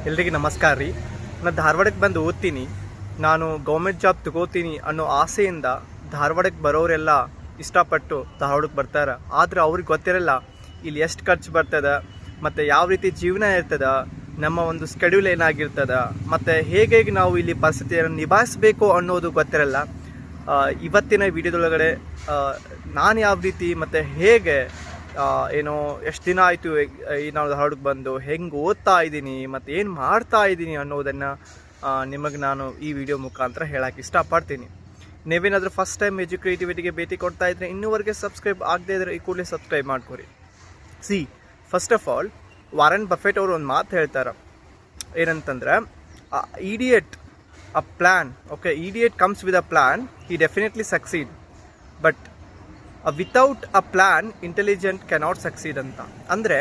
ಎಲ್ರಿಗೂ ನಮಸ್ಕಾರ ರೀ. ನಾನು ಧಾರವಾಡಕ್ಕೆ ಬಂದು ಓದ್ತೀನಿ, ನಾನು ಗೌರ್ಮೆಂಟ್ ಜಾಬ್ ತಗೋತೀನಿ ಅನ್ನೋ ಆಸೆಯಿಂದ ಧಾರವಾಡಕ್ಕೆ ಬರೋರೆಲ್ಲ ಇಷ್ಟಪಟ್ಟು ಧಾರವಾಡಕ್ಕೆ ಬರ್ತಾರೆ. ಆದರೆ ಅವ್ರಿಗೆ ಗೊತ್ತಿರಲ್ಲ ಇಲ್ಲಿ ಎಷ್ಟು ಖರ್ಚು ಬರ್ತದೆ ಮತ್ತು ಯಾವ ರೀತಿ ಜೀವನ ಇರ್ತದೆ, ನಮ್ಮ ಒಂದು ಸ್ಕೆಡ್ಯೂಲ್ ಏನಾಗಿರ್ತದೆ ಮತ್ತು ಹೇಗೆ ನಾವು ಇಲ್ಲಿ ಪರಿಸ್ಥಿತಿಯನ್ನು ನಿಭಾಯಿಸಬೇಕು ಅನ್ನೋದು ಗೊತ್ತಿರಲ್ಲ. ಇವತ್ತಿನ ವಿಡಿಯೋದೊಳಗಡೆ ನಾನು ಯಾವ ರೀತಿ ಮತ್ತು ಹೇಗೆ ಏನೋ ಎಷ್ಟು ದಿನ ಆಯಿತು ನಾವು ಧಾರವಾಡಕ್ಕೆ ಬಂದು ಹೆಂಗೆ ಓದ್ತಾ ಇದ್ದೀನಿ ಮತ್ತು ಏನು ಮಾಡ್ತಾ ಇದ್ದೀನಿ ಅನ್ನೋದನ್ನು ನಿಮಗೆ ನಾನು ಈ ವಿಡಿಯೋ ಮುಖಾಂತರ ಹೇಳೋಕ್ಕೆ ಇಷ್ಟಪಡ್ತೀನಿ. ನೀವೇನಾದರೂ ಫಸ್ಟ್ ಟೈಮ್ ಎಜುಕೇಟಿವಿಟಿಗೆ ಭೇಟಿ ಕೊಡ್ತಾ ಇದ್ದರೆ ಇನ್ನೂವರೆಗೆ ಸಬ್ಸ್ಕ್ರೈಬ್ ಆಗದೇ ಇದ್ದರೆ ಈ ಕೂಡಲೇ ಸಬ್ಸ್ಕ್ರೈಬ್ ಮಾಡ್ಕೊರಿ. First of all Warren Buffett ಅವರು ಒಂದು ಮಾತು ಹೇಳ್ತಾರೆ, ಏನಂತಂದ್ರೆ idiot a plan, okay, idiot comes with a plan, he definitely succeed, but without a plan intelligent cannot succeed ಅಂತ. ಅಂದರೆ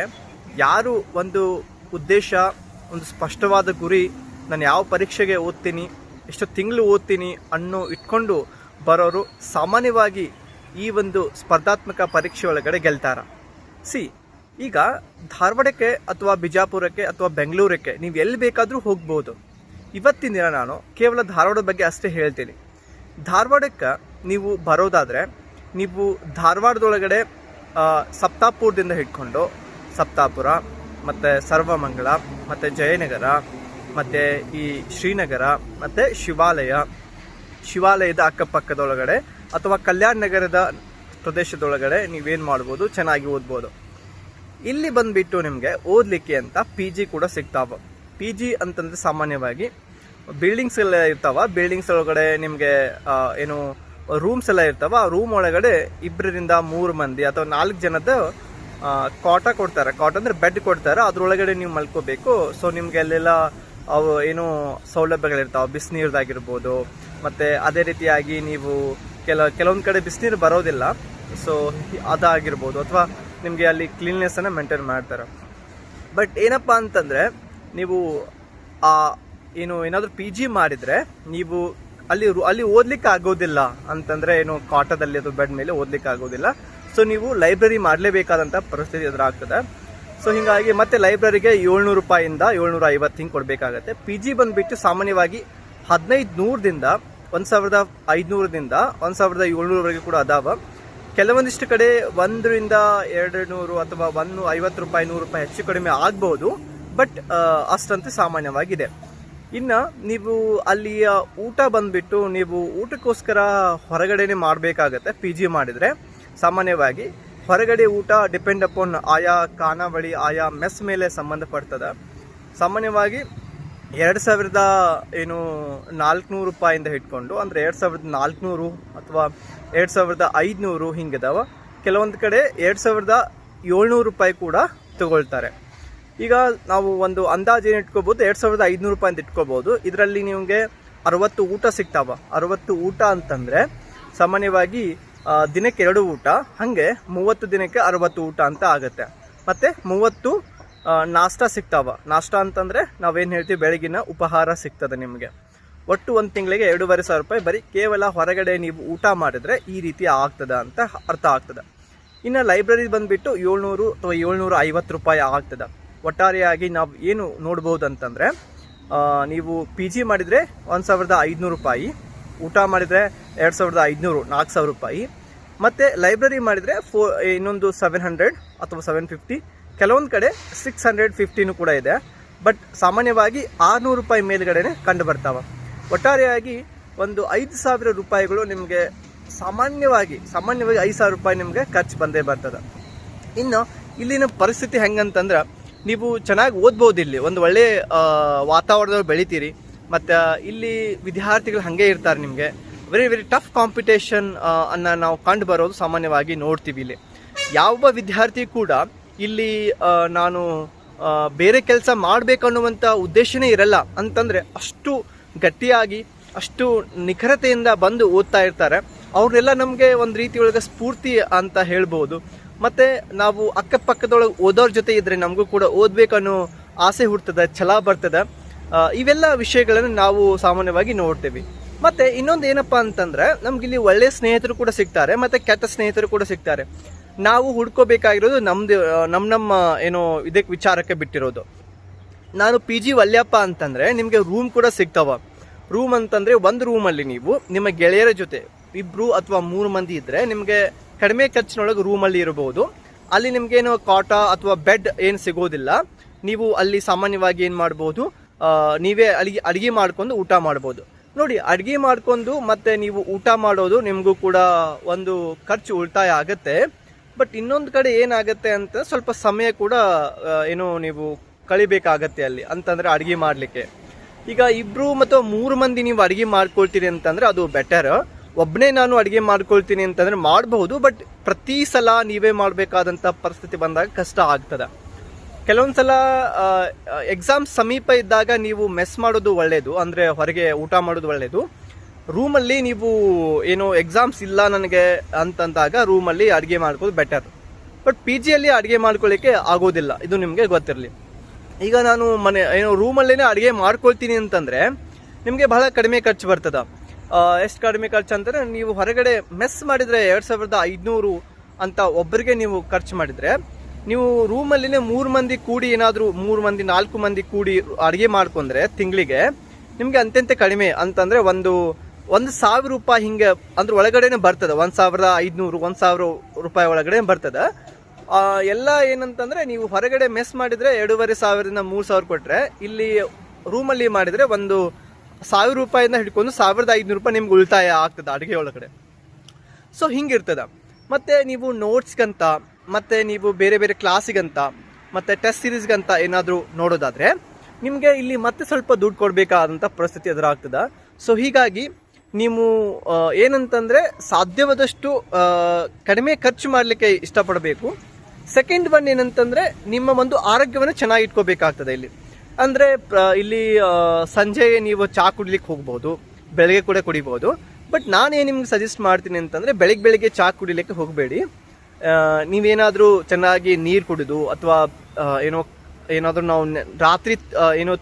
ಯಾರು ಒಂದು ಉದ್ದೇಶ, ಒಂದು ಸ್ಪಷ್ಟವಾದ ಗುರಿ, ನಾನು ಯಾವ ಪರೀಕ್ಷೆಗೆ ಓದ್ತೀನಿ, ಎಷ್ಟು ತಿಂಗಳು ಓದ್ತೀನಿ ಅನ್ನೋ ಇಟ್ಕೊಂಡು ಬರೋರು ಸಾಮಾನ್ಯವಾಗಿ ಈ ಒಂದು ಸ್ಪರ್ಧಾತ್ಮಕ ಪರೀಕ್ಷೆ ಒಳಗಡೆ ಗೆಲ್ತಾರ. ಈಗ ಧಾರವಾಡಕ್ಕೆ ಅಥವಾ ಬಿಜಾಪುರಕ್ಕೆ ಅಥವಾ ಬೆಂಗಳೂರಕ್ಕೆ ನೀವು ಎಲ್ಲಿ ಬೇಕಾದರೂ ಹೋಗ್ಬೋದು. ಇವತ್ತಿನ ದಿನ ನಾನು ಕೇವಲ ಧಾರವಾಡದ ಬಗ್ಗೆ ಅಷ್ಟೇ ಹೇಳ್ತೀನಿ. ಧಾರವಾಡಕ್ಕೆ ನೀವು ಬರೋದಾದರೆ ನೀವು ಧಾರವಾಡದೊಳಗಡೆ ಸಪ್ತಾಪುರದಿಂದ ಹಿಡ್ಕೊಂಡು ಸಪ್ತಾಪುರ ಮತ್ತು ಸರ್ವಮಂಗಳ ಮತ್ತು ಜಯನಗರ ಮತ್ತು ಈ ಶ್ರೀನಗರ ಮತ್ತು ಶಿವಾಲಯದ ಅಕ್ಕಪಕ್ಕದೊಳಗಡೆ ಅಥವಾ ಕಲ್ಯಾಣ ನಗರದ ಪ್ರದೇಶದೊಳಗಡೆ ನೀವೇನು ಮಾಡ್ಬೋದು, ಚೆನ್ನಾಗಿ ಓದ್ಬೋದು. ಇಲ್ಲಿ ಬಂದುಬಿಟ್ಟು ನಿಮಗೆ ಓದಲಿಕ್ಕೆ ಅಂತ ಪಿ ಜಿ ಕೂಡ ಸಿಗ್ತಾವೆ. ಪಿ ಜಿ ಅಂತಂದರೆ ಸಾಮಾನ್ಯವಾಗಿ ಬಿಲ್ಡಿಂಗ್ಸ್ ಎಲ್ಲ ಇರ್ತಾವೆ. ಬಿಲ್ಡಿಂಗ್ಸ್ ಒಳಗಡೆ ನಿಮಗೆ ಏನು ರೂಮ್ಸ್ ಎಲ್ಲ ಇರ್ತಾವೆ. ಆ ರೂಮ್ ಒಳಗಡೆ 2ರಿಂದ 3 ಮಂದಿ ಅಥವಾ 4 ಜನದ ಕಾಟ ಕೊಡ್ತಾರೆ. ಕಾಟ ಅಂದರೆ ಬೆಡ್ ಕೊಡ್ತಾರೆ, ಅದ್ರೊಳಗಡೆ ನೀವು ಮಲ್ಕೋಬೇಕು. ಸೊ ನಿಮಗೆ ಅಲ್ಲೆಲ್ಲ ಅವು ಏನು ಸೌಲಭ್ಯಗಳಿರ್ತಾವೆ, ಬಿಸಿನೀರ್ದಾಗಿರ್ಬೋದು. ಮತ್ತು ಅದೇ ರೀತಿಯಾಗಿ ನೀವು ಕೆಲವೊಂದು ಕಡೆ ಬಿಸಿನೀರು ಬರೋದಿಲ್ಲ, ಸೊ ಅದಾಗಿರ್ಬೋದು. ಅಥವಾ ನಿಮಗೆ ಅಲ್ಲಿ ಕ್ಲೀನ್ನೆಸ್ಸನ್ನು ಮೇಂಟೈನ್ ಮಾಡ್ತಾರೆ. ಬಟ್ ಏನಪ್ಪ ಅಂತಂದರೆ ನೀವು ಏನಾದರೂ ಪಿ ಜಿ ಮಾಡಿದರೆ ನೀವು ಅಲ್ಲಿ ಓದ್ಲಿಕ್ಕೆ ಆಗೋದಿಲ್ಲ ಅಂತಂದರೆ ಏನು ಕಾಟದಲ್ಲಿ ಅದು ಬೆಡ್ ಮೇಲೆ ಓದ್ಲಿಕ್ಕೆ ಆಗೋದಿಲ್ಲ. ಸೊ ನೀವು ಲೈಬ್ರರಿ ಮಾಡಲೇಬೇಕಾದಂಥ ಪರಿಸ್ಥಿತಿ ಎದುರಾಗ್ತದೆ. ಸೊ ಹೀಗಾಗಿ ಮತ್ತೆ ಲೈಬ್ರರಿಗೆ 700 ರೂಪಾಯಿಂದ 750 ಹಿಂಗೆ ಕೊಡಬೇಕಾಗತ್ತೆ. ಪಿ ಜಿ ಬಂದುಬಿಟ್ಟು ಸಾಮಾನ್ಯವಾಗಿ 1500ದಿಂದ 1500ದಿಂದ 1700ವರೆಗೆ ಕೂಡ ಅದಾವ. ಕೆಲವೊಂದಿಷ್ಟು ಕಡೆ 1ರಿಂದ 200 ಅಥವಾ 150 ರೂಪಾಯಿ 100 ರೂಪಾಯಿ ಹೆಚ್ಚು ಕಡಿಮೆ ಆಗ್ಬೋದು. ಬಟ್ ಅಷ್ಟಂತೆ ಸಾಮಾನ್ಯವಾಗಿದೆ. ಇನ್ನು ನೀವು ಅಲ್ಲಿಯ ಊಟ ಬಂದುಬಿಟ್ಟು ನೀವು ಊಟಕ್ಕೋಸ್ಕರ ಹೊರಗಡೆನೆ ಮಾಡಬೇಕಾಗತ್ತೆ. ಪಿ ಜಿ ಮಾಡಿದರೆ ಸಾಮಾನ್ಯವಾಗಿ ಹೊರಗಡೆ ಊಟ ಡಿಪೆಂಡ್ ಅಪಾನ್ ಆಯಾ ಖಾನಾವಳಿ, ಆಯಾ ಮೆಸ್ ಮೇಲೆ ಸಂಬಂಧಪಡ್ತದೆ. ಸಾಮಾನ್ಯವಾಗಿ 2400 ರೂಪಾಯಿಂದ ಹಿಡ್ಕೊಂಡು ಅಂದರೆ 2400 ಅಥವಾ 2500 ಹಿಂಗಿದಾವ. ಕೆಲವೊಂದು ಕಡೆ 2700 ರೂಪಾಯಿ ಕೂಡ ತಗೊಳ್ತಾರೆ. ಈಗ ನಾವು ಒಂದು ಅಂದಾಜು ಏನು ಇಟ್ಕೋಬೋದು, 2500 ರೂಪಾಯಿ ಅಂತ ಇಟ್ಕೋಬೋದು. ಇದರಲ್ಲಿ ನಿಮಗೆ 60 ಊಟ ಸಿಗ್ತಾವ. 60 ಊಟ ಅಂತಂದರೆ ಸಾಮಾನ್ಯವಾಗಿ ದಿನಕ್ಕೆ 2 ಊಟ, ಹಾಗೆ 30 ದಿನಕ್ಕೆ 60 ಊಟ ಅಂತ ಆಗುತ್ತೆ. ಮತ್ತು 30 ನಾಷ್ಟ ಸಿಗ್ತಾವ. ನಾಷ್ಟ ಅಂತಂದರೆ ನಾವೇನು ಹೇಳ್ತೀವಿ, ಬೆಳಗಿನ ಉಪಹಾರ ಸಿಗ್ತದೆ ನಿಮಗೆ. ಒಟ್ಟು ಒಂದು ತಿಂಗಳಿಗೆ 2500 ರೂಪಾಯಿ ಬರೀ ಕೇವಲ ಹೊರಗಡೆ ನೀವು ಊಟ ಮಾಡಿದರೆ ಈ ರೀತಿ ಆಗ್ತದೆ ಅಂತ ಅರ್ಥ ಆಗ್ತದೆ. ಇನ್ನು ಲೈಬ್ರರಿ ಬಂದುಬಿಟ್ಟು 700 ಅಥವಾ 750 ರೂಪಾಯಿ ಆಗ್ತದೆ. ಒಟ್ಟಾರೆಯಾಗಿ ನಾವು ಏನು ನೋಡ್ಬೋದು ಅಂತಂದರೆ ನೀವು ಪಿ ಜಿ ಮಾಡಿದರೆ 1500 ರೂಪಾಯಿ, ಊಟ ಮಾಡಿದರೆ 2500 4000 ರೂಪಾಯಿ, ಮತ್ತು ಲೈಬ್ರರಿ ಮಾಡಿದರೆ ಇನ್ನೊಂದು 700 ಅಥವಾ 750, ಕೆಲವೊಂದು ಕಡೆ 650 ಕೂಡ ಇದೆ. ಬಟ್ ಸಾಮಾನ್ಯವಾಗಿ 600 ರೂಪಾಯಿ ಮೇಲ್ಗಡೆನೆ ಕಂಡು ಬರ್ತಾವೆ. ಒಟ್ಟಾರೆಯಾಗಿ ಒಂದು 5000 ರೂಪಾಯಿಗಳು ನಿಮಗೆ ಸಾಮಾನ್ಯವಾಗಿ 5000 ರೂಪಾಯಿ ನಿಮಗೆ ಖರ್ಚು ಬಂದೇ ಬರ್ತದೆ. ಇನ್ನು ಇಲ್ಲಿನ ಪರಿಸ್ಥಿತಿ ಹೆಂಗಂತಂದ್ರೆ ನೀವು ಚೆನ್ನಾಗಿ ಓದ್ಬೋದು. ಇಲ್ಲಿ ಒಂದು ಒಳ್ಳೆಯ ವಾತಾವರಣದಲ್ಲಿ ಬೆಳಿತೀರಿ. ಮತ್ತು ಇಲ್ಲಿ ವಿದ್ಯಾರ್ಥಿಗಳು ಹಾಗೆ ಇರ್ತಾರೆ. ನಿಮಗೆ ವೆರಿ ಟಫ್ ಕಾಂಪಿಟೇಷನ್ ಅನ್ನು ನಾವು ಕಂಡು ಬರೋದು ಸಾಮಾನ್ಯವಾಗಿ ನೋಡ್ತೀವಿ. ಇಲ್ಲಿ ಯಾವ ವಿದ್ಯಾರ್ಥಿ ಕೂಡ ಇಲ್ಲಿ ನಾನು ಬೇರೆ ಕೆಲಸ ಮಾಡಬೇಕನ್ನುವಂಥ ಉದ್ದೇಶನೇ ಇರಲ್ಲ. ಅಂತಂದರೆ ಅಷ್ಟು ಗಟ್ಟಿಯಾಗಿ ಅಷ್ಟು ನಿಖರತೆಯಿಂದ ಬಂದು ಓದ್ತಾ ಇರ್ತಾರೆ. ಅವ್ರನ್ನೆಲ್ಲ ನಮಗೆ ಒಂದು ರೀತಿಯೊಳಗೆ ಸ್ಫೂರ್ತಿ ಅಂತ ಹೇಳ್ಬೋದು. ಮತ್ತು ನಾವು ಅಕ್ಕಪಕ್ಕದೊಳಗೆ ಓದೋರ ಜೊತೆ ಇದ್ದರೆ ನಮಗೂ ಕೂಡ ಓದಬೇಕನ್ನೋ ಆಸೆ ಹುಡ್ತದೆ, ಛಲ ಬರ್ತದೆ. ಇವೆಲ್ಲ ವಿಷಯಗಳನ್ನು ನಾವು ಸಾಮಾನ್ಯವಾಗಿ ನೋಡ್ತೀವಿ. ಮತ್ತು ಇನ್ನೊಂದು ಏನಪ್ಪ ಅಂತಂದರೆ ನಮಗಿಲ್ಲಿ ಒಳ್ಳೆಯ ಸ್ನೇಹಿತರು ಕೂಡ ಸಿಗ್ತಾರೆ ಮತ್ತು ಕೆಟ್ಟ ಸ್ನೇಹಿತರು ಕೂಡ ಸಿಗ್ತಾರೆ. ನಾವು ಹುಡ್ಕೋಬೇಕಾಗಿರೋದು ನಮ್ಮ ಇದಕ್ಕೆ ವಿಚಾರಕ್ಕೆ ಬಿಟ್ಟಿರೋದು. ನಾನು PG ವಲ್ಯಪ್ಪ ಅಂತಂದರೆ ನಿಮಗೆ ರೂಮ್ ಕೂಡ ಸಿಗ್ತಾವ. ರೂಮ್ ಅಂತಂದರೆ ಒಂದು ರೂಮಲ್ಲಿ ನೀವು ನಿಮ್ಮ ಗೆಳೆಯರ ಜೊತೆ 2 ಅಥವಾ 3 ಮಂದಿ ಇದ್ದರೆ ನಿಮಗೆ ಕಡಿಮೆ ಖರ್ಚಿನೊಳಗೆ ರೂಮಲ್ಲಿ ಇರಬಹುದು. ಅಲ್ಲಿ ನಿಮಗೇನು ಕಾಟ ಅಥವಾ ಬೆಡ್ ಏನು ಸಿಗೋದಿಲ್ಲ. ನೀವು ಅಲ್ಲಿ ಸಾಮಾನ್ಯವಾಗಿ ಏನು ಮಾಡ್ಬೋದು, ನೀವೇ ಅಡುಗೆ ಮಾಡ್ಕೊಂಡು ಊಟ ಮಾಡ್ಬೋದು. ನೋಡಿ, ಅಡುಗೆ ಮಾಡ್ಕೊಂಡು ಮತ್ತು ನೀವು ಊಟ ಮಾಡೋದು ನಿಮಗೂ ಕೂಡ ಒಂದು ಖರ್ಚು ಉಳಿತಾಯ ಆಗುತ್ತೆ. ಬಟ್ ಇನ್ನೊಂದು ಕಡೆ ಏನಾಗುತ್ತೆ ಅಂತ ಸ್ವಲ್ಪ ಸಮಯ ಕೂಡ ಏನು ನೀವು ಕಳಿಬೇಕಾಗತ್ತೆ ಅಲ್ಲಿ ಅಂತಂದರೆ ಅಡುಗೆ ಮಾಡಲಿಕ್ಕೆ. ಈಗ 2 ಮತ್ತು 3 ಮಂದಿ ನೀವು ಅಡುಗೆ ಮಾಡ್ಕೊಳ್ತೀರಿ ಅಂತಂದರೆ ಅದು ಬೆಟರ್. ಒಬ್ಬನೇ ನಾನು ಅಡುಗೆ ಮಾಡ್ಕೊಳ್ತೀನಿ ಅಂತಂದರೆ ಮಾಡಬಹುದು, ಬಟ್ ಪ್ರತಿ ಸಲ ನೀವೇ ಮಾಡಬೇಕಾದಂಥ ಪರಿಸ್ಥಿತಿ ಬಂದಾಗ ಕಷ್ಟ ಆಗ್ತದೆ. ಕೆಲವೊಂದು ಸಲ ಎಕ್ಸಾಮ್ ಸಮೀಪ ಇದ್ದಾಗ ನೀವು ಮೆಸ್ ಮಾಡೋದು ಒಳ್ಳೆಯದು, ಅಂದರೆ ಹೊರಗೆ ಊಟ ಮಾಡೋದು ಒಳ್ಳೆಯದು. ರೂಮಲ್ಲಿ ನೀವು ಏನು ಎಕ್ಸಾಮ್ಸ್ ಇಲ್ಲ ನನಗೆ ಅಂತಂದಾಗ ರೂಮಲ್ಲಿ ಅಡುಗೆ ಮಾಡ್ಕೋದು ಬೆಟರ್. ಬಟ್ PGಯಲ್ಲಿ ಅಡುಗೆ ಮಾಡ್ಕೊಳ್ಳಿಕ್ಕೆ ಆಗೋದಿಲ್ಲ, ಇದು ನಿಮಗೆ ಗೊತ್ತಿರಲಿ. ಈಗ ನಾನು ರೂಮಲ್ಲೇ ಅಡುಗೆ ಮಾಡ್ಕೊಳ್ತೀನಿ ಅಂತಂದರೆ ನಿಮಗೆ ಬಹಳ ಕಡಿಮೆ ಖರ್ಚು ಬರ್ತದೆ. ಎಷ್ಟು ಕಡಿಮೆ ಖರ್ಚು ಅಂತಂದರೆ, ನೀವು ಹೊರಗಡೆ ಮೆಸ್ ಮಾಡಿದರೆ 2500 ಅಂತ ಒಬ್ಬರಿಗೆ ನೀವು ಖರ್ಚು ಮಾಡಿದರೆ, ನೀವು ರೂಮಲ್ಲಿನೇ 3 ಮಂದಿ ಕೂಡಿ ಏನಾದರೂ 3 ಮಂದಿ 4 ಮಂದಿ ಕೂಡಿ ಅಡುಗೆ ಮಾಡ್ಕೊಂಡ್ರೆ ತಿಂಗಳಿಗೆ ನಿಮಗೆ ಅಂತ್ಯಂತ ಕಡಿಮೆ ಅಂತಂದರೆ 1,000 ರೂಪಾಯಿ ಹಿಂಗೆ ಅಂದ್ರೆ ಒಳಗಡೆನೆ ಬರ್ತದೆ. 1,500 1,000 ರೂಪಾಯಿ ಒಳಗಡೆ ಬರ್ತದೆ. ಎಲ್ಲ ಏನಂತಂದರೆ ನೀವು ಹೊರಗಡೆ ಮೆಸ್ ಮಾಡಿದರೆ 2,500ದಿಂದ 3,000 ಕೊಟ್ಟರೆ, ಇಲ್ಲಿ ರೂಮಲ್ಲಿ ಮಾಡಿದರೆ 1,000 ರೂಪಾಯಿಂದ ಹಿಡ್ಕೊಂಡು 1,500 ರೂಪಾಯಿ ನಿಮ್ಗೆ ಉಳಿತಾಯ ಆಗ್ತದೆ ಅಡುಗೆ ಒಳಗಡೆ. ಸೊ ಹಿಂಗಿರ್ತದೆ. ಮತ್ತು ನೀವು ನೋಟ್ಸ್ಗಂತ ಮತ್ತು ನೀವು ಬೇರೆ ಬೇರೆ ಕ್ಲಾಸಿಗಂತ ಮತ್ತು ಟೆಸ್ಟ್ ಸೀರೀಸ್ಗಂತ ಏನಾದರೂ ನೋಡೋದಾದರೆ ನಿಮಗೆ ಇಲ್ಲಿ ಮತ್ತೆ ಸ್ವಲ್ಪ ದುಡ್ಡು ಕೊಡಬೇಕಾದಂಥ ಪರಿಸ್ಥಿತಿ ಎದುರಾಗ್ತದೆ. ಸೊ ಹೀಗಾಗಿ ನೀವು ಏನಂತಂದರೆ ಸಾಧ್ಯವಾದಷ್ಟು ಕಡಿಮೆ ಖರ್ಚು ಮಾಡಲಿಕ್ಕೆ ಇಷ್ಟಪಡಬೇಕು. ಸೆಕೆಂಡ್ ಒನ್ ಏನಂತಂದರೆ ನಿಮ್ಮ ಒಂದು ಆರೋಗ್ಯವನ್ನು ಚೆನ್ನಾಗಿ ಇಟ್ಕೋಬೇಕಾಗ್ತದೆ ಇಲ್ಲಿ. ಅಂದರೆ ಇಲ್ಲಿ ಸಂಜೆ ನೀವು ಚಹಾ ಕುಡಿಲಿಕ್ಕೆ ಹೋಗ್ಬೋದು, ಬೆಳಗ್ಗೆ ಕೂಡ ಕುಡಿಬೋದು. ಬಟ್ ನಾನೇನು ನಿಮ್ಗೆ ಸಜೆಸ್ಟ್ ಮಾಡ್ತೀನಿ ಅಂತಂದರೆ ಬೆಳಗ್ಗೆ ಚಹಾ ಕುಡಿಲಿಕ್ಕೆ ಹೋಗಬೇಡಿ. ನೀವೇನಾದರೂ ಚೆನ್ನಾಗಿ ನೀರು ಕುಡಿದು ಅಥವಾ ಏನಾದರೂ ನಾವು ರಾತ್ರಿ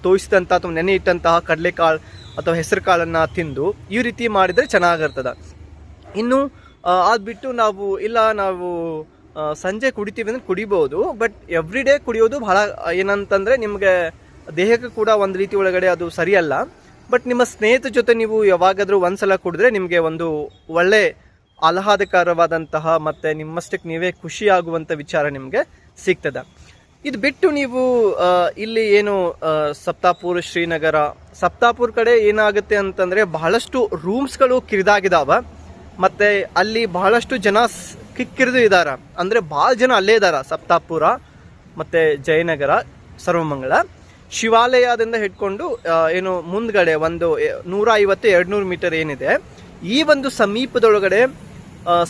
ತೋಯಿಸಿದಂಥ ಅಥವಾ ನೆನೆ ಇಟ್ಟಂತಹ ಕಡಲೆಕಾಳು ಅಥವಾ ಹೆಸರು ಕಾಳನ್ನು ತಿಂದು ಈ ರೀತಿ ಮಾಡಿದರೆ ಚೆನ್ನಾಗಿರ್ತದೆ. ಇನ್ನು ಅದು ಬಿಟ್ಟು ನಾವು ಸಂಜೆ ಕುಡಿತೀವಿ ಅಂದರೆ ಕುಡಿಬೋದು, ಬಟ್ ಎವ್ರಿ ಡೇ ಕುಡಿಯೋದು ಬಹಳ ಏನಂತಂದರೆ ನಿಮಗೆ ದೇಹಕ್ಕೆ ಕೂಡ ಒಂದು ರೀತಿ ಒಳಗಡೆ ಅದು ಸರಿಯಲ್ಲ. ಬಟ್ ನಿಮ್ಮ ಸ್ನೇಹಿತರ ಜೊತೆ ನೀವು ಯಾವಾಗಾದರೂ ಒಂದ್ಸಲ ಕುಡಿದ್ರೆ ನಿಮಗೆ ಒಂದು ಒಳ್ಳೆ ಆಹ್ಲಾದಕರವಾದಂತಹ ಮತ್ತು ನಿಮ್ಮಷ್ಟಕ್ಕೆ ನೀವೇ ಖುಷಿಯಾಗುವಂಥ ವಿಚಾರ ನಿಮಗೆ ಸಿಗ್ತದೆ. ಇದು ಬಿಟ್ಟು ನೀವು ಇಲ್ಲಿ ಏನು ಸಪ್ತಾಪುರ್, ಶ್ರೀನಗರ, ಸಪ್ತಾಪುರ್ ಕಡೆ ಏನಾಗುತ್ತೆ ಅಂತಂದರೆ ಬಹಳಷ್ಟು ರೂಮ್ಸ್ಗಳು ಕಿರಿದಾಗಿದ್ದಾವೆ ಮತ್ತು ಅಲ್ಲಿ ಬಹಳಷ್ಟು ಜನ ಕಿಕ್ಕಿರಿದು ಇದ್ದಾರೆ. ಅಂದರೆ ಭಾಳ ಜನ ಅಲ್ಲೇ ಇದ್ದಾರೆ. ಸಪ್ತಾಪುರ ಮತ್ತು ಜಯನಗರ, ಸರ್ವಮಂಗಳ ಶಿವಾಲಯದಿಂದ ಹಿಡ್ಕೊಂಡು ಏನು ಮುಂದ್ಗಡೆ ಒಂದು 150-200 ಮೀಟರ್ ಏನಿದೆ, ಈ ಒಂದು ಸಮೀಪದೊಳಗಡೆ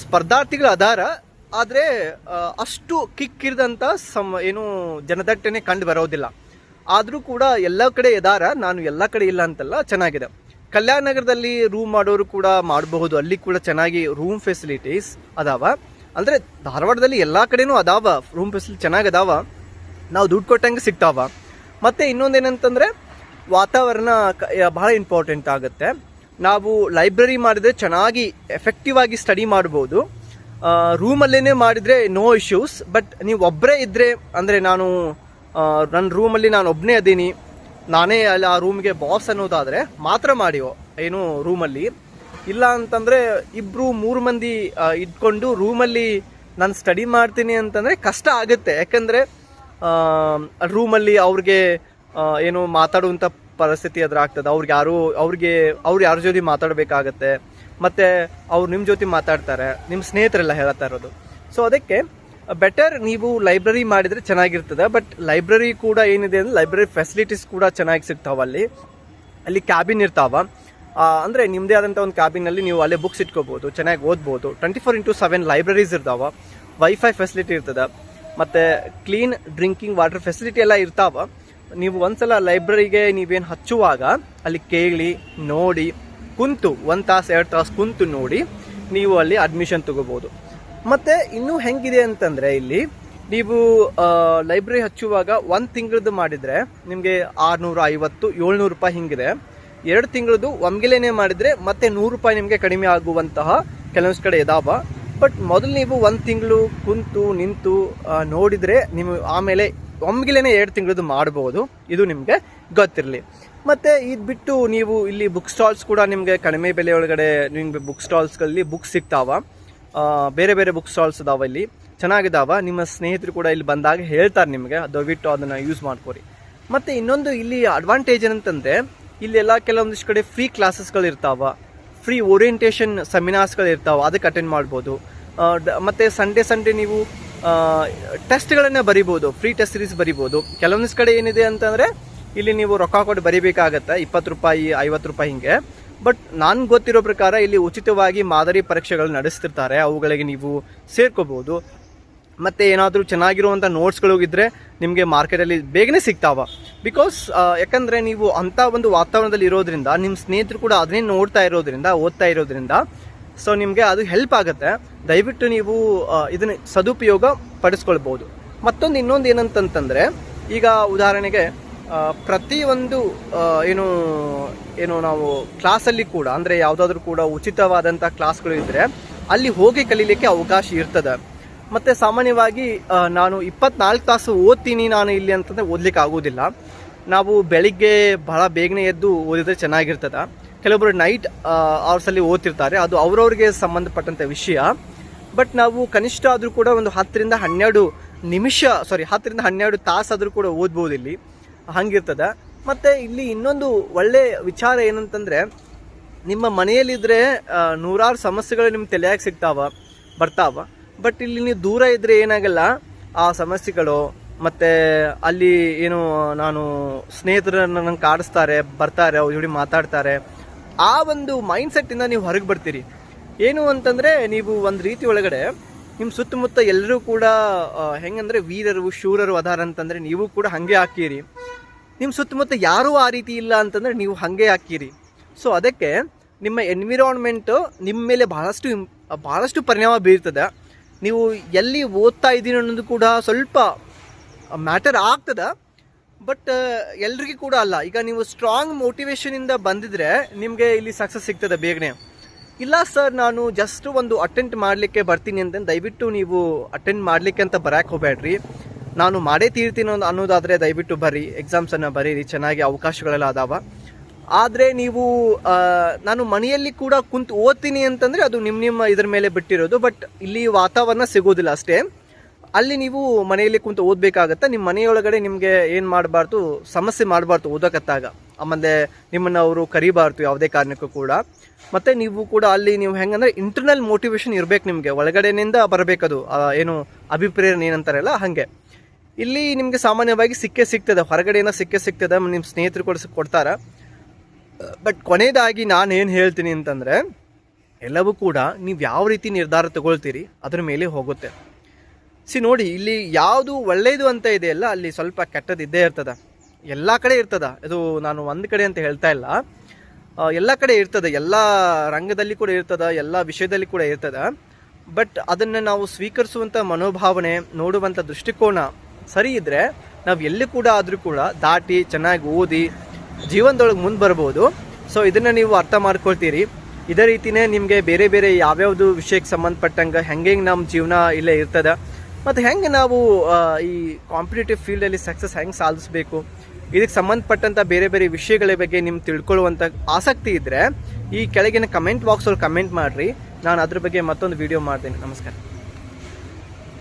ಸ್ಪರ್ಧಾರ್ಥಿಗಳು ಅದಾರ. ಆದರೆ ಅಷ್ಟು ಕಿಕ್ಕಿರಿದಂಥ ಜನದಟ್ಟಣೆ ಕಂಡು ಬರೋದಿಲ್ಲ. ಆದರೂ ಕೂಡ ಎಲ್ಲ ಕಡೆ ಇದಾರ, ನಾನು ಎಲ್ಲ ಕಡೆ ಇಲ್ಲ ಅಂತಲ್ಲ, ಚೆನ್ನಾಗಿದೆ. ಕಲ್ಯಾಣ ನಗರದಲ್ಲಿ ರೂಮ್ ಮಾಡೋರು ಕೂಡ ಮಾಡಬಹುದು, ಅಲ್ಲಿ ಕೂಡ ಚೆನ್ನಾಗಿ ರೂಮ್ ಫೆಸಿಲಿಟೀಸ್ ಅದಾವ. ಅಂದರೆ ಧಾರವಾಡದಲ್ಲಿ ಎಲ್ಲ ಕಡೆನೂ ಅದಾವ, ರೂಮ್ ಫೆಸಿಲಿಟಿ ಚೆನ್ನಾಗಿ ಅದಾವ, ನಾವು ದುಡ್ಡು ಕೊಟ್ಟಂಗೆ ಸಿಗ್ತಾವ. ಮತ್ತು ಇನ್ನೊಂದೇನಂತಂದರೆ ವಾತಾವರಣ ಬಹಳ ಇಂಪಾರ್ಟೆಂಟ್ ಆಗುತ್ತೆ. ನಾವು ಲೈಬ್ರರಿ ಮಾಡಿದರೆ ಚೆನ್ನಾಗಿ ಎಫೆಕ್ಟಿವ್ ಆಗಿ ಸ್ಟಡಿ ಮಾಡ್ಬೋದು. ರೂಮಲ್ಲೇ ಮಾಡಿದರೆ ನೋ ಇಶ್ಯೂಸ್. ಬಟ್ ನೀವು ಒಬ್ಬರೇ ಇದ್ದರೆ, ಅಂದರೆ ನನ್ನ ರೂಮಲ್ಲಿ ನಾನು ಒಬ್ಬನೇ ಅದ್ದೀನಿ, ನಾನೇ ಅಲ್ಲಿ ಆ ರೂಮ್ಗೆ ಬಾಸ್ ಅನ್ನೋದಾದರೆ ಮಾತ್ರ ಮಾಡಿ ರೂಮಲ್ಲಿ. ಇಲ್ಲ ಅಂತಂದರೆ 2-3 ಮಂದಿ ಇಟ್ಕೊಂಡು ರೂಮಲ್ಲಿ ನಾನು ಸ್ಟಡಿ ಮಾಡ್ತೀನಿ ಅಂತಂದರೆ ಕಷ್ಟ ಆಗುತ್ತೆ. ಯಾಕಂದರೆ ರೂಮಲ್ಲಿ ಅವ್ರಿಗೆ ಮಾತಾಡುವಂಥ ಪರಿಸ್ಥಿತಿ ಎದುರಾಗ್ತದೆ. ಅವ್ರು ಯಾರ ಜೊತೆ ಮಾತಾಡಬೇಕಾಗತ್ತೆ, ಮತ್ತು ಅವ್ರು ನಿಮ್ಮ ಜೊತೆ ಮಾತಾಡ್ತಾರೆ, ನಿಮ್ಮ ಸ್ನೇಹಿತರೆಲ್ಲ ಹೇಳ್ತಾ ಇರೋದು. ಸೊ ಅದಕ್ಕೆ ಬೆಟರ್ ನೀವು ಲೈಬ್ರರಿ ಮಾಡಿದರೆ ಚೆನ್ನಾಗಿರ್ತದೆ. ಬಟ್ ಲೈಬ್ರರಿ ಕೂಡ ಏನಿದೆ ಅಂದರೆ ಲೈಬ್ರರಿ ಫೆಸಿಲಿಟೀಸ್ ಕೂಡ ಚೆನ್ನಾಗಿ ಸಿಗ್ತಾವೆ. ಅಲ್ಲಿ ಕ್ಯಾಬಿನ್ ಇರ್ತಾವ. ಅಂದರೆ ನಿಮ್ಮದೇ ಆದಂಥ ಒಂದು ಕ್ಯಾಬಿನಲ್ಲಿ ನೀವು ಅಲ್ಲೇ ಬುಕ್ಸ್ ಇಟ್ಕೋಬೋದು, ಚೆನ್ನಾಗಿ ಓದ್ಬೋದು. 24/7 ಲೈಬ್ರರೀಸ್ ಇರ್ತಾವ, ವೈಫೈ ಫೆಸಿಲಿಟಿ ಇರ್ತದೆ, ಮತ್ತು ಕ್ಲೀನ್ ಡ್ರಿಂಕಿಂಗ್ ವಾಟರ್ ಫೆಸಿಲಿಟಿ ಎಲ್ಲ ಇರ್ತಾವ. ನೀವು ಒಂದ್ಸಲ ಲೈಬ್ರರಿಗೆ ನೀವೇನು ಹಚ್ಚುವಾಗ ಅಲ್ಲಿ ಕೇಳಿ ನೋಡಿ ಕುಂತು 1 ತಾಸು 2 ತಾಸು ಕುಂತು ನೋಡಿ ನೀವು ಅಲ್ಲಿ ಅಡ್ಮಿಷನ್ ತಗೋಬೋದು. ಮತ್ತು ಇನ್ನೂ ಹೆಂಗಿದೆ ಅಂತಂದರೆ ಇಲ್ಲಿ ನೀವು ಲೈಬ್ರರಿ ಹಚ್ಚುವಾಗ 1 ತಿಂಗಳದ್ದು ಮಾಡಿದರೆ ನಿಮಗೆ 650-700 ರೂಪಾಯಿ ಹಿಂಗಿದೆ. 2 ತಿಂಗಳದ್ದು ಒಮ್ಮೆಲೇನೆ ಮಾಡಿದರೆ ಮತ್ತೆ 100 ರೂಪಾಯಿ ನಿಮಗೆ ಕಡಿಮೆ ಆಗುವಂತಹ ಕೆಲವೊಂದು ಕಡೆ ಇದಾವ. ಬಟ್ ಮೊದಲು ನೀವು 1 ತಿಂಗಳು ಕುಂತು ನಿಂತು ನೋಡಿದರೆ ನೀವು ಆಮೇಲೆ ಒಮ್ಗಿಲೇನೆ 2 ತಿಂಗಳದ್ದು ಮಾಡ್ಬೋದು, ಇದು ನಿಮಗೆ ಗೊತ್ತಿರಲಿ. ಮತ್ತು ಇದು ಬಿಟ್ಟು ನೀವು ಇಲ್ಲಿ ಬುಕ್ ಸ್ಟಾಲ್ಸ್ ಕೂಡ ನಿಮಗೆ ಕಡಿಮೆ ಬೆಲೆ ಒಳಗಡೆ ನಿಮಗೆ ಬುಕ್ ಸ್ಟಾಲ್ಸ್ಗಳಲ್ಲಿ ಬುಕ್ಸ್ ಸಿಗ್ತಾವ. ಬೇರೆ ಬೇರೆ ಬುಕ್ ಸ್ಟಾಲ್ಸ್ ಅದಾವ, ಇಲ್ಲಿ ಚೆನ್ನಾಗಿದ್ದಾವ. ನಿಮ್ಮ ಸ್ನೇಹಿತರು ಕೂಡ ಇಲ್ಲಿ ಬಂದಾಗ ಹೇಳ್ತಾರೆ ನಿಮಗೆ, ದಯವಿಟ್ಟು ಅದನ್ನು ಯೂಸ್ ಮಾಡ್ಕೊರಿ. ಮತ್ತು ಇನ್ನೊಂದು ಇಲ್ಲಿ ಅಡ್ವಾಂಟೇಜ್ ಏನಂತಂದರೆ ಇಲ್ಲೆಲ್ಲ ಕೆಲವೊಂದಿಷ್ಟು ಕಡೆ ಫ್ರೀ ಕ್ಲಾಸಸ್ಗಳು ಇರ್ತಾವ, ಫ್ರೀ ಓರಿಯೆಂಟೇಷನ್ ಸೆಮಿನಾರ್ಸ್ಗಳು ಇರ್ತಾವೆ, ಅದಕ್ಕೆ ಅಟೆಂಡ್ ಮಾಡ್ಬೋದು. ಮತ್ತು ಸಂಡೇ ನೀವು ಟೆಸ್ಟ್ಗಳನ್ನೇ ಬರಿಬೋದು, ಫ್ರೀ ಟೆಸ್ಟ್ ಸೀರೀಸ್ ಬರಿಬೋದು. ಕೆಲವೊಂದಿಷ್ಟು ಕಡೆ ಏನಿದೆ ಅಂತಂದರೆ ಇಲ್ಲಿ ನೀವು ರೊಕ್ಕ ಕೊಟ್ಟು ಬರಿಬೇಕಾಗತ್ತೆ, 20 ರೂಪಾಯಿ 50 ರೂಪಾಯಿ ಹಿಂಗೆ. ಬಟ್ ನಾನು ಗೊತ್ತಿರೋ ಪ್ರಕಾರ ಇಲ್ಲಿ ಉಚಿತವಾಗಿ ಮಾದರಿ ಪರೀಕ್ಷೆಗಳು ನಡೆಸ್ತಿರ್ತಾರೆ, ಅವುಗಳಿಗೆ ನೀವು ಸೇರ್ಕೋಬೋದು. ಮತ್ತು ಏನಾದರೂ ಚೆನ್ನಾಗಿರುವಂಥ ನೋಟ್ಸ್ಗಳು ಇದ್ದರೆ ನಿಮಗೆ ಮಾರ್ಕೆಟಲ್ಲಿ ಬೇಗನೆ ಸಿಗ್ತಾವ. ಬಿಕಾಸ್ ಯಾಕಂದರೆ ನೀವು ಅಂಥ ಒಂದು ವಾತಾವರಣದಲ್ಲಿ ಇರೋದ್ರಿಂದ, ನಿಮ್ಮ ಸ್ನೇಹಿತರು ಕೂಡ ಅದನ್ನೇ ನೋಡ್ತಾ ಇರೋದ್ರಿಂದ, ಓದ್ತಾ ಇರೋದ್ರಿಂದ, ಸೊ ನಿಮಗೆ ಅದು ಹೆಲ್ಪ್ ಆಗುತ್ತೆ. ದಯವಿಟ್ಟು ನೀವು ಇದನ್ನು ಸದುಪಯೋಗ ಪಡಿಸ್ಕೊಳ್ಬೋದು. ಇನ್ನೊಂದು ಏನಂತಂತಂದರೆ, ಈಗ ಉದಾಹರಣೆಗೆ ಪ್ರತಿಯೊಂದು ಏನು ನಾವು ಕ್ಲಾಸಲ್ಲಿ ಕೂಡ, ಅಂದರೆ ಯಾವುದಾದ್ರೂ ಕೂಡ ಉಚಿತವಾದಂಥ ಕ್ಲಾಸ್ಗಳು ಇದ್ದರೆ ಅಲ್ಲಿ ಹೋಗಿ ಕಲೀಲಿಕ್ಕೆ ಅವಕಾಶ ಇರ್ತದೆ. ಮತ್ತು ಸಾಮಾನ್ಯವಾಗಿ ನಾನು 24 ತಾಸು ಓದ್ತೀನಿ ನಾನು ಇಲ್ಲಿ ಅಂತಂದರೆ ಓದಲಿಕ್ಕೆ ಆಗೋದಿಲ್ಲ. ನಾವು ಬೆಳಿಗ್ಗೆ ಬಹಳ ಬೇಗನೆ ಎದ್ದು ಓದಿದ್ರೆ ಚೆನ್ನಾಗಿರ್ತದೆ. ಕೆಲವೊಬ್ಬರು ನೈಟ್ ಅವರ್ಸಲ್ಲಿ ಓದ್ತಿರ್ತಾರೆ, ಅದು ಅವ್ರವ್ರಿಗೆ ಸಂಬಂಧಪಟ್ಟಂಥ ವಿಷಯ. ಬಟ್ ನಾವು ಕನಿಷ್ಠ ಆದರೂ ಕೂಡ ಒಂದು 10ರಿಂದ 12 ತಾಸಾದರೂ ಕೂಡ ಓದ್ಬೋದು ಇಲ್ಲಿ, ಹಂಗಿರ್ತದೆ. ಮತ್ತು ಇಲ್ಲಿ ಇನ್ನೊಂದು ಒಳ್ಳೆ ವಿಚಾರ ಏನಂತಂದರೆ, ನಿಮ್ಮ ಮನೆಯಲ್ಲಿದ್ದರೆ ನೂರಾರು ಸಮಸ್ಯೆಗಳು ನಿಮ್ಗೆ ತಲೆಯಾಗಿ ಬರ್ತಾವ. ಬಟ್ ಇಲ್ಲಿ ನೀವು ದೂರ ಇದ್ದರೆ ಏನಾಗಲ್ಲ, ಆ ಸಮಸ್ಯೆಗಳು ಮತ್ತು ಅಲ್ಲಿ ನಾನು ಸ್ನೇಹಿತರನ್ನು ನಂಗೆ ಕಾಡಿಸ್ತಾರೆ, ಬರ್ತಾರೆ, ಅವ್ರ ಜೋಡಿ ಮಾತಾಡ್ತಾರೆ, ಆ ಒಂದು ಮೈಂಡ್ಸೆಟ್ಟಿಂದ ನೀವು ಹೊರಗೆ ಬರ್ತೀರಿ. ಏನು ಅಂತಂದರೆ, ನೀವು ಒಂದು ರೀತಿ ಒಳಗಡೆ ನಿಮ್ಮ ಸುತ್ತಮುತ್ತ ಎಲ್ಲರೂ ಕೂಡ ಹೆಂಗಂದರೆ ವೀರರು ಶೂರರು ಅದಾರ ಅಂತಂದರೆ ನೀವು ಕೂಡ ಹಾಗೆ ಹಾಕೀರಿ. ನಿಮ್ಮ ಸುತ್ತಮುತ್ತ ಯಾರೂ ಆ ರೀತಿ ಇಲ್ಲ ಅಂತಂದರೆ ನೀವು ಹಾಗೆ ಹಾಕೀರಿ. ಸೊ ಅದಕ್ಕೆ ನಿಮ್ಮ ಎನ್ವಿರಾನ್ಮೆಂಟು ನಿಮ್ಮ ಮೇಲೆ ಭಾಳಷ್ಟು ಪರಿಣಾಮ ಬೀರ್ತದೆ. ನೀವು ಎಲ್ಲಿ ಓದ್ತಾ ಇದ್ದೀರಿ ಅನ್ನೋದು ಕೂಡ ಸ್ವಲ್ಪ ಮ್ಯಾಟರ್ ಆಗ್ತದೆ. ಬಟ್ ಎಲ್ರಿಗೂ ಕೂಡ ಅಲ್ಲ. ಈಗ ನೀವು ಸ್ಟ್ರಾಂಗ್ ಮೋಟಿವೇಶನಿಂದ ಬಂದಿದ್ರೆ ನಿಮಗೆ ಇಲ್ಲಿ ಸಕ್ಸಸ್ ಸಿಗ್ತದೆ ಬೇಗನೆ. ಇಲ್ಲ ಸರ್, ನಾನು ಜಸ್ಟ್ ಒಂದು ಅಟೆಂಡ್ ಮಾಡಲಿಕ್ಕೆ ಬರ್ತೀನಿ ಅಂತ ದಯವಿಟ್ಟು ನೀವು ಅಟೆಂಡ್ ಮಾಡಲಿಕ್ಕೆ ಅಂತ ಬರೋಕ್ಕೆ ಹೋಗಬೇಡ್ರಿ. ನಾನು ಮಾಡೇ ತೀರ್ತೀನಿ ಅನ್ನೋದಾದರೆ ದಯವಿಟ್ಟು ಬರ್ರಿ, ಎಕ್ಸಾಮ್ಸನ್ನು ಬರೀರಿ, ಚೆನ್ನಾಗಿ ಅವಕಾಶಗಳೆಲ್ಲ ಅದಾವ. ಆದರೆ ನೀವು ನಾನು ಮನೆಯಲ್ಲಿ ಕೂಡ ಕುಂತು ಓದ್ತೀನಿ ಅಂತಂದರೆ ಅದು ನಿಮ್ಮ ಇದ್ರ ಮೇಲೆ ಬಿಟ್ಟಿರೋದು. ಬಟ್ ಇಲ್ಲಿ ವಾತಾವರಣ ಸಿಗೋದಿಲ್ಲ ಅಷ್ಟೇ. ಅಲ್ಲಿ ನೀವು ಮನೆಯಲ್ಲಿ ಕುಂತು ಓದಬೇಕಾಗತ್ತೆ. ನಿಮ್ಮ ಮನೆಯೊಳಗಡೆ ನಿಮಗೆ ಏನು ಮಾಡಬಾರ್ದು, ಸಮಸ್ಯೆ ಮಾಡಬಾರ್ದು ಓದೋಕತ್ತಾಗ. ಆಮೇಲೆ ನಿಮ್ಮನ್ನು ಅವರು ಕರಿಬಾರ್ದು ಯಾವುದೇ ಕಾರಣಕ್ಕೂ ಕೂಡ. ಮತ್ತು ನೀವು ಕೂಡ ಅಲ್ಲಿ ನೀವು ಹೆಂಗಂದರೆ ಇಂಟರ್ನಲ್ ಮೋಟಿವೇಶನ್ ಇರಬೇಕು ನಿಮಗೆ, ಒಳಗಡೆನಿಂದ ಬರಬೇಕದು. ಅಭಿಪ್ರೇರಣೆ ಏನಂತಾರಲ್ಲ ಹಾಗೆ. ಇಲ್ಲಿ ನಿಮಗೆ ಸಾಮಾನ್ಯವಾಗಿ ಸಿಗ್ತದೆ, ಹೊರಗಡೆನ ಸಿಗ್ತದೆ, ನಿಮ್ಮ ಸ್ನೇಹಿತರು ಕೂಡ ಕೊಡ್ತಾರೆ. ಬಟ್ ಕೊನೆಯದಾಗಿ ನಾನು ಏನು ಹೇಳ್ತೀನಿ ಅಂತಂದರೆ, ಎಲ್ಲವೂ ಕೂಡ ನೀವು ಯಾವ ರೀತಿ ನಿರ್ಧಾರ ತಗೊಳ್ತೀರಿ ಅದ್ರ ಮೇಲೆ ಹೋಗುತ್ತೆ. ನೋಡಿ, ಇಲ್ಲಿ ಯಾವುದು ಒಳ್ಳೆಯದು ಅಂತ ಇದೆಯಲ್ಲ, ಅಲ್ಲಿ ಸ್ವಲ್ಪ ಕೆಟ್ಟದ್ದು ಇದ್ದೇ ಇರ್ತದೆ. ಎಲ್ಲ ಕಡೆ ಇರ್ತದೆ. ಇದು ನಾನು ಒಂದು ಕಡೆ ಅಂತ ಹೇಳ್ತಾ ಇಲ್ಲ, ಎಲ್ಲ ಕಡೆ ಇರ್ತದೆ, ಎಲ್ಲ ರಂಗದಲ್ಲಿ ಕೂಡ ಇರ್ತದೆ, ಎಲ್ಲ ವಿಷಯದಲ್ಲಿ ಕೂಡ ಇರ್ತದೆ. ಬಟ್ ಅದನ್ನು ನಾವು ಸ್ವೀಕರಿಸುವಂಥ ಮನೋಭಾವನೆ, ನೋಡುವಂಥ ದೃಷ್ಟಿಕೋನ ಸರಿ ಇದ್ದರೆ ನಾವು ಎಲ್ಲಿ ಕೂಡ ಆದರೂ ಕೂಡ ದಾಟಿ ಚೆನ್ನಾಗಿ ಓದಿ ಜೀವನದೊಳಗೆ ಮುಂದೆ ಬರ್ಬೋದು. ಸೊ ಇದನ್ನು ನೀವು ಅರ್ಥ ಮಾಡ್ಕೊಳ್ತೀರಿ. ಇದೇ ರೀತಿಯೇ ನಿಮಗೆ ಬೇರೆ ಬೇರೆ ಯಾವ್ಯಾವುದು ವಿಷಯಕ್ಕೆ ಸಂಬಂಧಪಟ್ಟಂಗೆ ಹೆಂಗೆ ನಮ್ಮ ಜೀವನ ಇಲ್ಲೇ ಇರ್ತದೆ, ಮತ್ತು ಹೆಂಗೆ ನಾವು ಈ ಕಾಂಪಿಟೇಟಿವ್ ಫೀಲ್ಡಲ್ಲಿ ಸಕ್ಸಸ್ ಹೆಂಗೆ ಸಾಧಿಸಬೇಕು, ಇದಕ್ಕೆ ಸಂಬಂಧಪಟ್ಟಂಥ ಬೇರೆ ಬೇರೆ ವಿಷಯಗಳ ಬಗ್ಗೆ ನಿಮ್ಗೆ ತಿಳ್ಕೊಳ್ಳುವಂಥ ಆಸಕ್ತಿ ಇದ್ದರೆ ಈ ಕೆಳಗಿನ ಕಮೆಂಟ್ ಬಾಕ್ಸಲ್ಲಿ ಕಮೆಂಟ್ ಮಾಡಿರಿ. ನಾನು ಅದ್ರ ಬಗ್ಗೆ ಮತ್ತೊಂದು ವಿಡಿಯೋ ಮಾಡ್ತೀನಿ. ನಮಸ್ಕಾರ.